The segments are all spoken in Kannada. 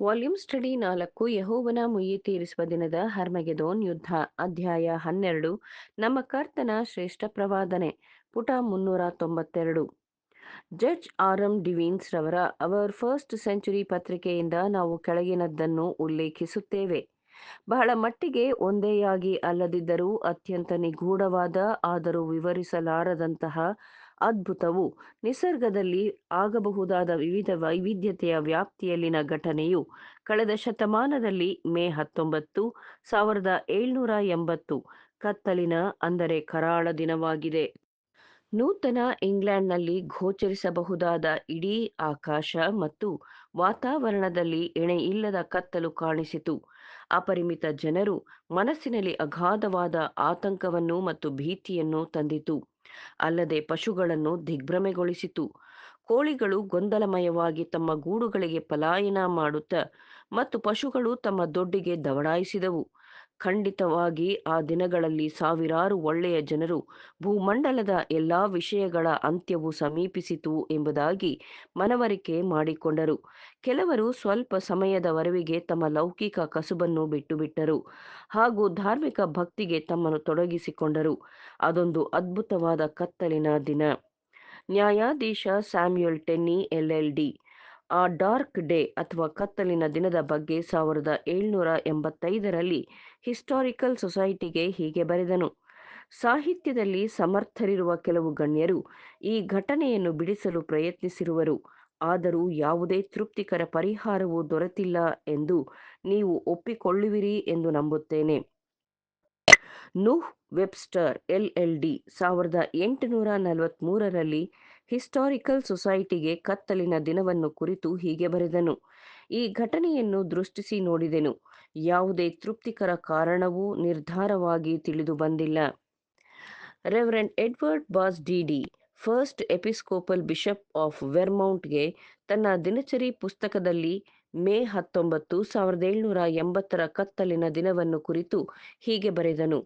ವಾಲ್ಯೂಮ್ ಸ್ಟಡಿ 4 ಯೆಹೋವನ ಮುಯ್ಯಿ ತೀರಿಸುವ ದಿನದ ಹರ್ಮಗೆದೋನ್ ಯುದ್ಧ ಅಧ್ಯಾಯ 12 ನಮ್ಮ ಕರ್ತನ ಶ್ರೇಷ್ಠ ಪ್ರವಾದನೆ ಪುಟ 392. ಜಡ್ಜ್ ಆರ್.ಎಂ. ಡಿವೀನ್ಸ್ ರವರ ಅವರ್ ಫಸ್ಟ್ ಸೆಂಚುರಿ ಪತ್ರಿಕೆಯಿಂದ ನಾವು ಕೆಳಗಿನದ್ದನ್ನು ಉಲ್ಲೇಖಿಸುತ್ತೇವೆ. ಬಹಳ ಮಟ್ಟಿಗೆ ಒಂದೇಯಾಗಿ ಅಲ್ಲದಿದ್ದರೂ ಅತ್ಯಂತ ನಿಗೂಢವಾದ ಆದರೂ ವಿವರಿಸಲಾರದಂತಹ ಅದ್ಭುತವು ನಿಸರ್ಗದಲ್ಲಿ ಆಗಬಹುದಾದ ವಿವಿಧ ವೈವಿಧ್ಯತೆಯ ವ್ಯಾಪ್ತಿಯಲ್ಲಿನ ಘಟನೆಯು ಕಳೆದ ಶತಮಾನದಲ್ಲಿ ಮೇ 19, 1780 ಕತ್ತಲಿನ ಅಂದರೆ ಕರಾಳ ದಿನವಾಗಿದೆ. ನೂತನ ಇಂಗ್ಲೆಂಡ್ನಲ್ಲಿ ಗೋಚರಿಸಬಹುದಾದ ಇಡೀ ಆಕಾಶ ಮತ್ತು ವಾತಾವರಣದಲ್ಲಿ ಎಣೆಯಿಲ್ಲದ ಕತ್ತಲು ಕಾಣಿಸಿತು. ಅಪರಿಮಿತ ಜನರು ಮನಸ್ಸಿನಲ್ಲಿ ಅಗಾಧವಾದ ಆತಂಕವನ್ನು ಮತ್ತು ಭೀತಿಯನ್ನು ತಂದಿತು. ಅಲ್ಲದೆ ಪಶುಗಳನ್ನು ದಿಗ್ಭ್ರಮೆಗೊಳಿಸಿತು. ಕೋಳಿಗಳು ಗೊಂದಲಮಯವಾಗಿ ತಮ್ಮ ಗೂಡುಗಳಿಗೆ ಪಲಾಯನ ಮಾಡುತ್ತ ಮತ್ತು ಪಶುಗಳು ತಮ್ಮ ದೊಡ್ಡಿಗೆ ದವಡಾಯಿಸಿದವು. ಖಂಡಿತವಾಗಿ ಆ ದಿನಗಳಲ್ಲಿ ಸಾವಿರಾರು ಒಳ್ಳೆಯ ಜನರು ಭೂಮಂಡಲದ ಎಲ್ಲಾ ವಿಷಯಗಳ ಅಂತ್ಯವು ಸಮೀಪಿಸಿತು ಎಂಬುದಾಗಿ ಮನವರಿಕೆ ಮಾಡಿಕೊಂಡರು. ಕೆಲವರು ಸ್ವಲ್ಪ ಸಮಯದವರೆಗೆ ತಮ್ಮ ಲೌಕಿಕ ಕಸುಬನ್ನು ಬಿಟ್ಟುಬಿಟ್ಟರು ಹಾಗೂ ಧಾರ್ಮಿಕ ಭಕ್ತಿಗೆ ತಮ್ಮನ್ನು ತೊಡಗಿಸಿಕೊಂಡರು. ಅದೊಂದು ಅದ್ಭುತವಾದ ಕತ್ತಲಿನ ದಿನ. ನ್ಯಾಯಾಧೀಶ ಸ್ಯಾಮ್ಯುಯಲ್ ಟೆನ್ನಿ ಎಲ್.ಎಲ್.ಡಿ. ಆ ಡಾರ್ಕ್ ಡೇ ಅಥವಾ ಕತ್ತಲಿನ ದಿನದ ಬಗ್ಗೆ 1785ರಲ್ಲಿ ಹಿಸ್ಟಾರಿಕಲ್ ಸೊಸೈಟಿಗೆ ಹೀಗೆ ಬರೆದನು. ಸಾಹಿತ್ಯದಲ್ಲಿ ಸಮರ್ಥರಿರುವ ಕೆಲವು ಗಣ್ಯರು ಈ ಘಟನೆಯನ್ನು ಬಿಡಿಸಲು ಪ್ರಯತ್ನಿಸಿರುವರು, ಆದರೂ ಯಾವುದೇ ತೃಪ್ತಿಕರ ಪರಿಹಾರವು ದೊರೆತಿಲ್ಲ ಎಂದು ನೀವು ಒಪ್ಪಿಕೊಳ್ಳುವಿರಿ ಎಂದು ನಂಬುತ್ತೇನೆ. ನೂಹ್ ವೆಬ್ಸ್ಟರ್ ಎಲ್.ಎಲ್.ಡಿ. 1843ರಲ್ಲಿ ಹಿಸ್ಟಾರಿಕಲ್ ಸೊಸೈಟಿಗೆ ಕತ್ತಲಿನ ದಿನವನ್ನು ಕುರಿತು ಹೀಗೆ ಬರೆದನು. ಈ ಘಟನೆಯನ್ನು ದೃಷ್ಟಿಸಿ ನೋಡಿದೆನು. ಯಾವುದೇ ತೃಪ್ತಿಕರ ಕಾರಣವೂ ನಿರ್ಧಾರವಾಗಿ ತಿಳಿದು ಬಂದಿಲ್ಲ. Reverend Edward Bass DD. First episcopal bishop of ವೆರ್ಮೌಂಟ್ಗೆ ತನ್ನ ದಿನಚರಿ ಪುಸ್ತಕದಲ್ಲಿ ಮೇ 19, 1780ರ ಕತ್ತಲಿನ ದಿನವನ್ನು ಕುರಿತು ಹೀಗೆ ಬರೆದನು.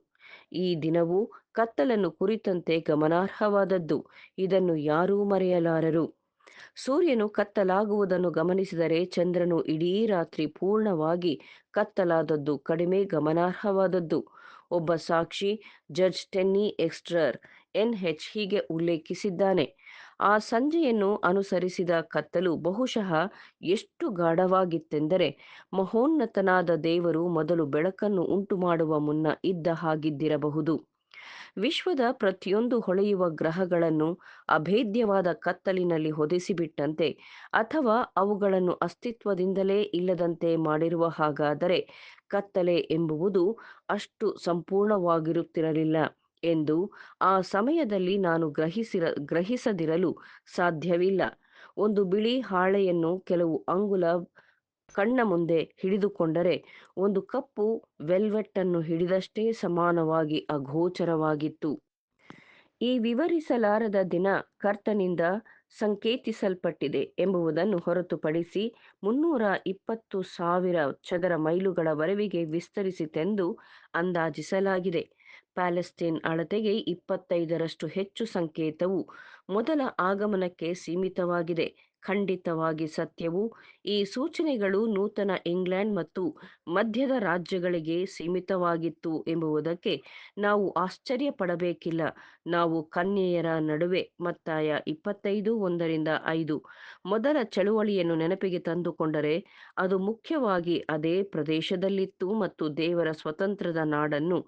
ಈ ದಿನವು ಕತ್ತಲನ್ನು ಕುರಿತಂತೆ ಗಮನಾರ್ಹವಾದದ್ದು. ಇದನ್ನು ಯಾರೂ ಮರೆಯಲಾರರು. ಸೂರ್ಯನು ಕತ್ತಲಾಗುವುದನ್ನು ಗಮನಿಸಿದರೆ ಚಂದ್ರನು ಇಡೀ ರಾತ್ರಿ ಪೂರ್ಣವಾಗಿ ಕತ್ತಲಾದದ್ದು ಕಡಿಮೆ ಗಮನಾರ್ಹವಾದದ್ದು. ಒಬ್ಬ ಸಾಕ್ಷಿ ಜಡ್ಜ್ ಟೆನ್ನಿ ಎಕ್ಸ್ಟರ್ ಎನ್.ಎಚ್. ಹೀಗೆ ಉಲ್ಲೇಖಿಸಿದ್ದಾನೆ. ಆ ಸಂಜೆಯನ್ನು ಅನುಸರಿಸಿದ ಕತ್ತಲು ಬಹುಶಃ ಎಷ್ಟು ಗಾಢವಾಗಿತ್ತೆಂದರೆ ಮಹೋನ್ನತನಾದ ದೇವರು ಮೊದಲು ಬೆಳಕನ್ನು ಉಂಟುಮಾಡುವ ಮುನ್ನ ಇದ್ದ ಹಾಗಿದ್ದಿರಬಹುದು. ವಿಶ್ವದ ಪ್ರತಿಯೊಂದು ಹೊಳೆಯುವ ಗ್ರಹಗಳನ್ನು ಅಭೇದ್ಯವಾದ ಕತ್ತಲಿನಲ್ಲಿ ಹೊದಿಸಿಬಿಟ್ಟಂತೆ ಅಥವಾ ಅವುಗಳನ್ನು ಅಸ್ತಿತ್ವದಿಂದಲೇ ಇಲ್ಲದಂತೆ ಮಾಡಿರುವ ಹಾಗಾದರೆ ಕತ್ತಲೆ ಎಂಬುವುದು ಅಷ್ಟು ಸಂಪೂರ್ಣವಾಗಿರುತ್ತಿರಲಿಲ್ಲ ಎಂದು ಆ ಸಮಯದಲ್ಲಿ ನಾನು ಗ್ರಹಿಸದಿರಲು ಸಾಧ್ಯವಿಲ್ಲ. ಒಂದು ಬಿಳಿ ಹಾಳೆಯನ್ನು ಕೆಲವು ಅಂಗುಲ ಕಣ್ಣ ಮುಂದೆ ಹಿಡಿದುಕೊಂಡರೆ ಒಂದು ಕಪ್ಪು ವೆಲ್ವೆಟ್ಟನ್ನು ಹಿಡಿದಷ್ಟೇ ಸಮಾನವಾಗಿ ಅಗೋಚರವಾಗಿತ್ತು. ಈ ವಿವರಿಸಲಾರದ ದಿನ ಕರ್ತನಿಂದ ಸಂಕೇತಿಸಲ್ಪಟ್ಟಿದೆ ಎಂಬುದನ್ನು ಹೊರತುಪಡಿಸಿ 320,000 ಚದರ ಮೈಲುಗಳವರೆಗೆ ವಿಸ್ತರಿಸಿತೆಂದು ಅಂದಾಜಿಸಲಾಗಿದೆ. ಪ್ಯಾಲೆಸ್ಟೈನ್ ಅಳತೆಗೆ 25ರಷ್ಟು ಹೆಚ್ಚು ಸಂಕೇತವು ಮೊದಲ ಆಗಮನಕ್ಕೆ ಸೀಮಿತವಾಗಿದೆ. ಖಂಡಿತವಾಗಿ ಸತ್ಯವು ಈ ಸೂಚನೆಗಳು ನೂತನ ಇಂಗ್ಲೆಂಡ್ ಮತ್ತು ಮಧ್ಯದ ರಾಜ್ಯಗಳಿಗೆ ಸೀಮಿತವಾಗಿತ್ತು ಎಂಬುದಕ್ಕೆ ನಾವು ಆಶ್ಚರ್ಯಪಡಬೇಕಿಲ್ಲ. ನಾವು ಕನ್ಯೆಯರ ನಡುವೆ ಮತ್ತಾಯ 25:1-5 ಮೊದಲ ಚಳುವಳಿಯನ್ನು ನೆನಪಿಗೆ ತಂದುಕೊಂಡರೆ ಅದು ಮುಖ್ಯವಾಗಿ ಅದೇ ಪ್ರದೇಶದಲ್ಲಿತ್ತು ಮತ್ತು ದೇವರ ಸ್ವತಂತ್ರದ ನಾಡನ್ನು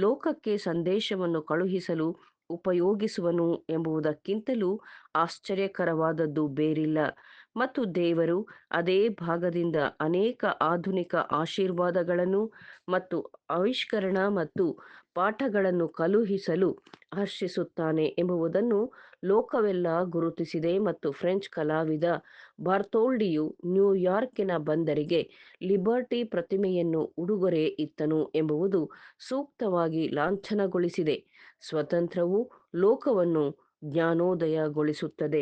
ಲೋಕಕ್ಕೆ ಸಂದೇಶವನ್ನು ಕಳುಹಿಸಲು ಉಪಯೋಗಿಸುವನು ಎಂಬುದಕ್ಕಿಂತಲೂ ಆಶ್ಚರ್ಯಕರವಾದದ್ದು ಬೇರಿಲ್ಲ. ಮತ್ತು ದೇವರು ಅದೇ ಭಾಗದಿಂದ ಅನೇಕ ಆಧುನಿಕ ಆಶೀರ್ವಾದಗಳನ್ನು ಮತ್ತು ಆವಿಷ್ಕರಣ ಮತ್ತು ಪಾಠಗಳನ್ನು ಕಳುಹಿಸಲು ಹರ್ಷಿಸುತ್ತಾನೆ ಎಂಬುದನ್ನು ಲೋಕವೆಲ್ಲ ಗುರುತಿಸಿದೆ. ಮತ್ತು ಫ್ರೆಂಚ್ ಕಲಾವಿದ ಬಾರ್ತೋಲ್ಡಿಯು ನ್ಯೂಯಾರ್ಕಿನ ಬಂದರಿಗೆ ಲಿಬರ್ಟಿ ಪ್ರತಿಮೆಯನ್ನು ಉಡುಗೊರೆ ಇತ್ತನು ಎಂಬುದು ಸೂಕ್ತವಾಗಿ ಲಾಂಛನಗೊಳಿಸಿದೆ. ಸ್ವತಂತ್ರವು ಲೋಕವನ್ನು ಜ್ಞಾನೋದಯಗೊಳಿಸುತ್ತದೆ.